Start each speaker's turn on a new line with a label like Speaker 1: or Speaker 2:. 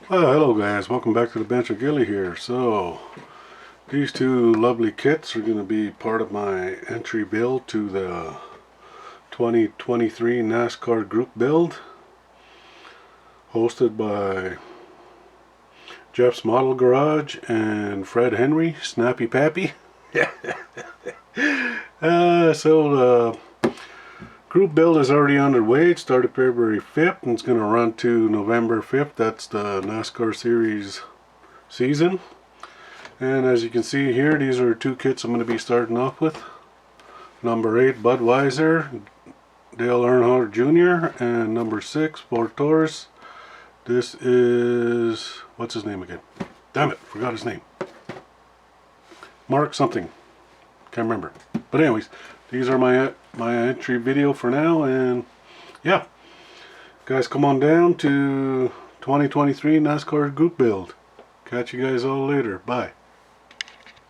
Speaker 1: Well, hello guys, welcome back to the bench of Gilly here. So these two lovely kits are going to be part of my entry build to the 2023 NASCAR group build, hosted by Jeff's Model Garage and Fred Henry, Snappy Pappy. So the group build is already underway. It started February 5th and it's going to run to November 5th. That's the NASCAR Series season. And as you can see here, these are two kits I'm going to be starting off with. Number 8, Budweiser, Dale Earnhardt Jr. And number 6, Ford Taurus. This is, what's his name again? Damn it, forgot his name. Mark something. Can't remember. But anyways, these are my entry video for now, and yeah, guys, come on down to 2023 NASCAR group build. Catch you guys all later. Bye.